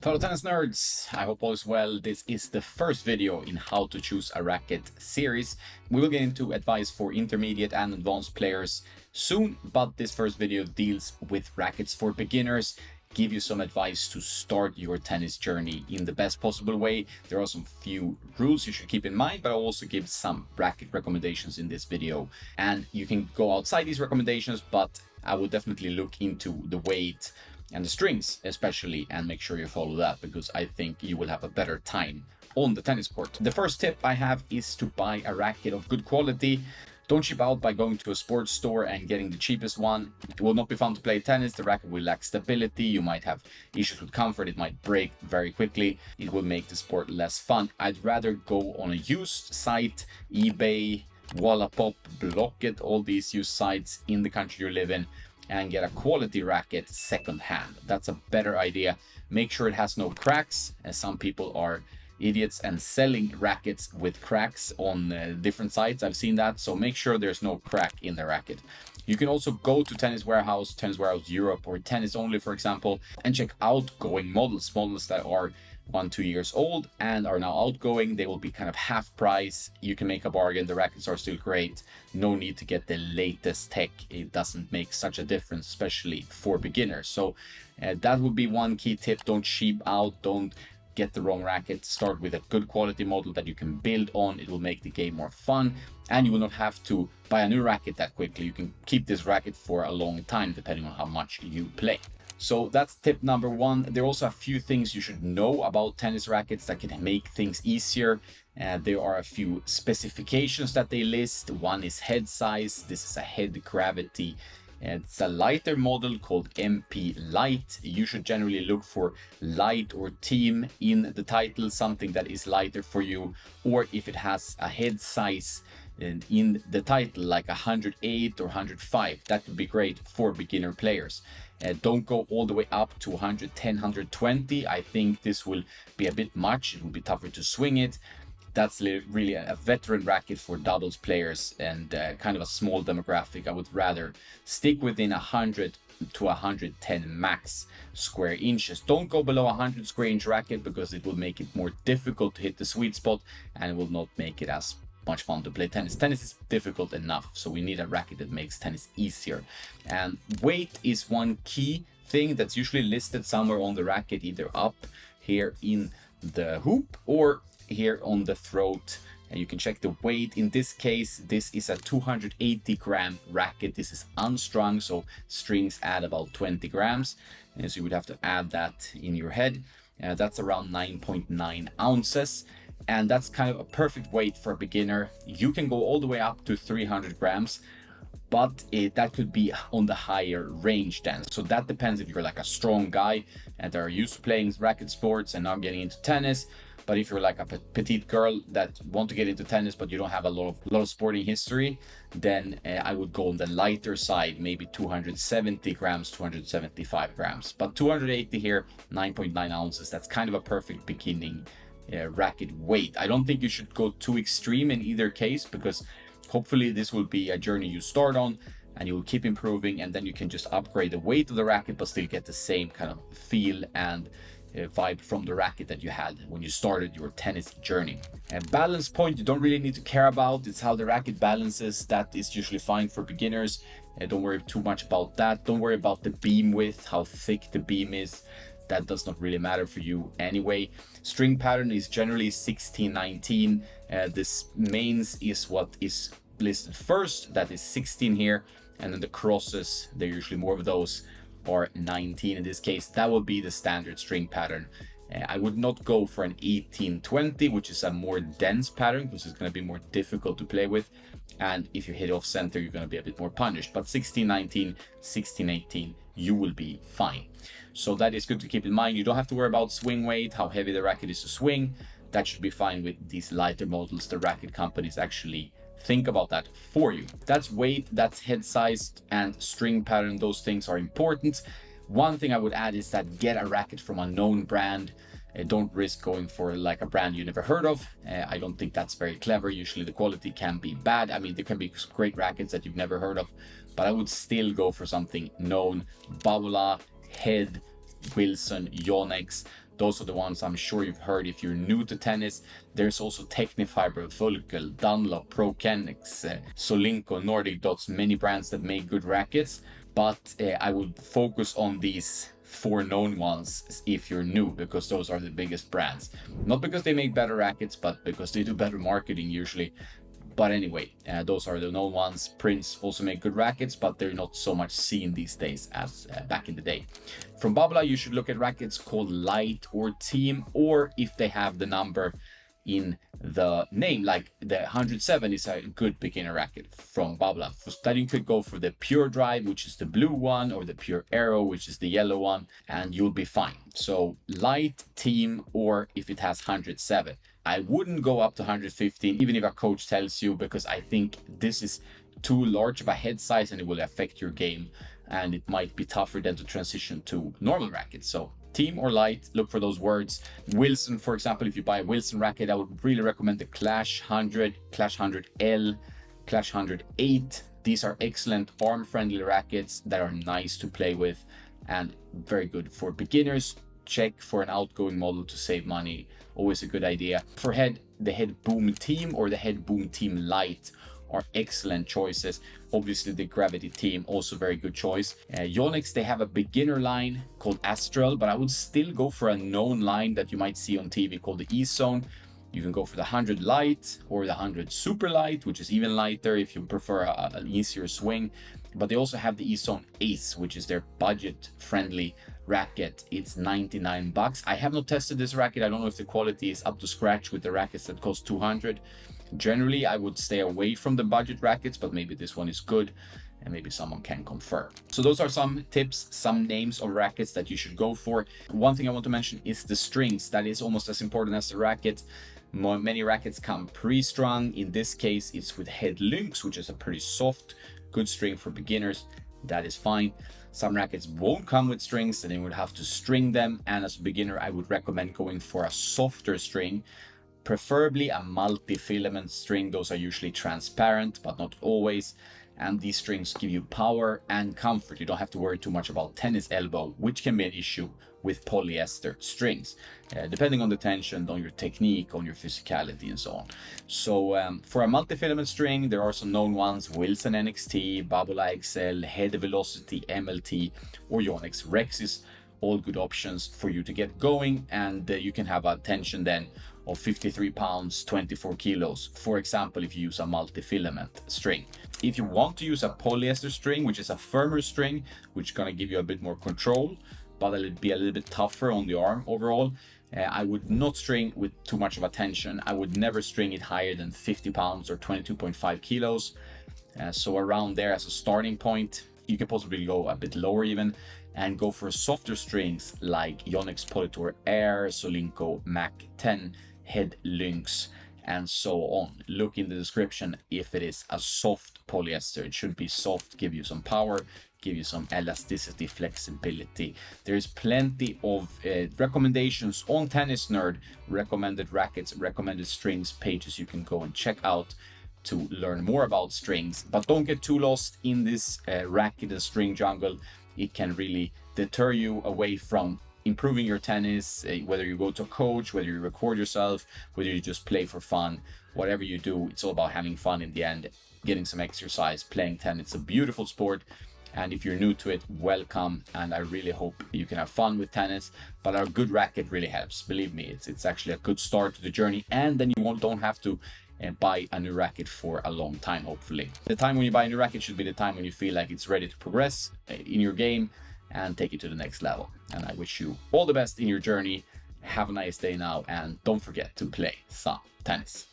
Fellow tennis nerds, I hope all is well. This is the first video in how to choose a racket series. We will get into advice for intermediate and advanced players soon, but this first video deals with rackets for beginners, give you some advice to start your tennis journey in the best possible way. There are some few rules you should keep in mind, but I'll also give some racket recommendations in this video. And you can go outside these recommendations, but I would definitely look into the weight and the strings especially, and make sure you follow that, because I think you will have a better time on the tennis court. The first tip I have is to buy a racket of good quality. Don't cheap out by going to a sports store and getting the cheapest one. It will not be fun to play tennis. The racket will lack stability. You might have issues with comfort. It might break very quickly. It will make the sport less fun. I'd rather go on a used site, eBay, Wallapop, Blocket, all these used sites in the country you live in, and get a quality racket second hand. That's a better idea. Make sure it has no cracks, as some people are idiots and selling rackets with cracks on different sites. I've seen that, so make sure there's no crack in the racket. You can also go to Tennis Warehouse Europe, or Tennis Only, for example, and check outgoing models that are 1-2 years old and are now outgoing. They will be kind of half price. You can make a bargain. The rackets are still great. No need to get the latest tech. It doesn't make such a difference, especially for beginners. So that would be one key tip. Don't cheap out. Don't get the wrong racket. Start with a good quality model that you can build on. It will make the game more fun, and you will not have to buy a new racket that quickly. You can keep this racket for a long time depending on how much you play. So that's tip number one. There are also a few things you should know about tennis rackets that can make things easier. There are a few specifications that they list. One is head size. This is a head gravity. It's a lighter model called MP Light. You should generally look for light or team in the title, something that is lighter for you, or if it has a head size in the title, like 108 or 105, that would be great for beginner players. Don't go all the way up to 110, 120. I think this will be a bit much. It will be tougher to swing it. That's really a veteran racket for doubles players and kind of a small demographic. I would rather stick within 100 to 110 max square inches. Don't go below 100 square inch racket, because it will make it more difficult to hit the sweet spot and it will not make it as much fun to play tennis. Tennis is difficult enough, so we need a racket that makes tennis easier. And weight is one key thing that's usually listed somewhere on the racket, either up here in the hoop or here on the throat, and you can check the weight. In this case, this is a 280 gram racket. This is unstrung, so strings add about 20 grams, and so you would have to add that in your head. That's around 9.9 ounces. And that's kind of a perfect weight for a beginner. You can go all the way up to 300 grams, but that could be on the higher range then. So that depends if you're like a strong guy and are used to playing racket sports and now getting into tennis. But if you're like a petite girl that want to get into tennis, but you don't have a lot of sporting history, then I would go on the lighter side, maybe 270 grams, 275 grams. But 280 here, 9.9 ounces, that's kind of a perfect beginning racket weight. I don't think you should go too extreme in either case, because hopefully this will be a journey you start on and you will keep improving, and then you can just upgrade the weight of the racket but still get the same kind of feel and vibe from the racket that you had when you started your tennis journey. And balance point, you don't really need to care about. It's how the racket balances. That is usually fine for beginners. Don't worry too much about that. Don't worry about the beam width, how thick the beam is. That does not really matter for you anyway. String pattern is generally 16-19. This mains is what is listed first. That is 16 here. And then the crosses, they're usually more of those, are 19 in this case. That would be the standard string pattern. I would not go for an 18-20, which is a more dense pattern, because it's going to be more difficult to play with. And if you hit off center, you're going to be a bit more punished. But 16-19, 16-18, you will be fine. So that is good to keep in mind. You don't have to worry about swing weight, how heavy the racket is to swing. That should be fine with these lighter models. The racket companies actually think about that for you. That's weight, that's head size, and string pattern. Those things are important. One thing I would add is that get a racket from a known brand. Don't risk going for like a brand you never heard of. I don't think that's very clever. Usually the quality can be bad. I mean, there can be great rackets that you've never heard of, but I would still go for something known. Bavola, Head, Wilson, Yonex. Those are the ones I'm sure you've heard if you're new to tennis. There's also Technifiber, Vulcal, Dunlop, Prokenix, Solinco, Nordic Dots, many brands that make good rackets. But I would focus on these 4 known ones if you're new, because those are the biggest brands. Not because they make better rackets, but because they do better marketing usually. But anyway, those are the known ones. Prince also make good rackets, but they're not so much seen these days as back in the day. From Babla, you should look at rackets called Light or Team, or if they have the number in the name, like the 107 is a good beginner racket from Babla. For that, you could go for the Pure Drive, which is the blue one, or the Pure Arrow, which is the yellow one, and you'll be fine. So Light, Team, or if it has 107. I wouldn't go up to 115, even if a coach tells you, because I think this is too large of a head size and it will affect your game, and it might be tougher than to transition to normal rackets. So Team or Light, look for those words. Wilson, for example, if you buy a Wilson racket, I would really recommend the Clash 100, Clash 100L, Clash 108. These are excellent arm-friendly rackets that are nice to play with and very good for beginners. Check for an outgoing model to save money, always a good idea. For head, the Head Boom Team or the Head Boom Team Light are excellent choices. Obviously the Gravity Team, also very good choice. Yonex, they have a beginner line called Astral, but I would still go for a known line that you might see on TV called the E-Zone. You can go for the 100 Light or the 100 Super Light, which is even lighter if you prefer an easier swing. But they also have the E-Zone Ace, which is their budget-friendly racket. It's 99 bucks. I have not tested this racket. I don't know if the quality is up to scratch with the rackets that cost 200. Generally, I would stay away from the budget rackets, but maybe this one is good and maybe someone can confirm. So those are some tips, some names of rackets that you should go for. One thing I want to mention is the strings. That is almost as important as the racket. Many rackets come pre-strung. In this case, it's with Head Lynx, which is a pretty soft, good string for beginners. That is fine. Some rackets won't come with strings, and then you would have to string them. And as a beginner, I would recommend going for a softer string, preferably a multi-filament string. Those are usually transparent, but not always. And these strings give you power and comfort. You don't have to worry too much about tennis elbow, which can be an issue with polyester strings, depending on the tension, on your technique, on your physicality, and so on. So for a multi-filament string, there are some known ones: Wilson NXT, Babola XL, Head Velocity MLT, or Yonex Rexis. All good options for you to get going, and you can have a tension then of 53 pounds, 24 kilos, for example, if you use a multi-filament string. If you want to use a polyester string, which is a firmer string, which is going to give you a bit more control, but it'll be a little bit tougher on the arm overall, I would not string with too much of a tension. I would never string it higher than 50 pounds or 22.5 kilos. So around there as a starting point. You can possibly go a bit lower even, and go for softer strings like Yonex Polytour Air, Solinco Mac 10, Head Lynx, and so on. Look in the description if it is a soft polyester. It should be soft, give you some power, give you some elasticity, flexibility. There's plenty of recommendations on Tennis Nerd, recommended rackets, recommended strings pages you can go and check out to learn more about strings. But don't get too lost in this racket and string jungle. It can really deter you away from improving your tennis, whether you go to a coach, whether you record yourself, whether you just play for fun. Whatever you do, it's all about having fun in the end, getting some exercise, playing tennis. It's a beautiful sport, and if you're new to it, welcome, and I really hope you can have fun with tennis. But a good racket really helps, believe me. It's actually a good start to the journey, and then you don't have to buy a new racket for a long time, hopefully. The time when you buy a new racket should be the time when you feel like it's ready to progress in your game and take it to the next level. And I wish you all the best in your journey. Have a nice day now, and don't forget to play some tennis.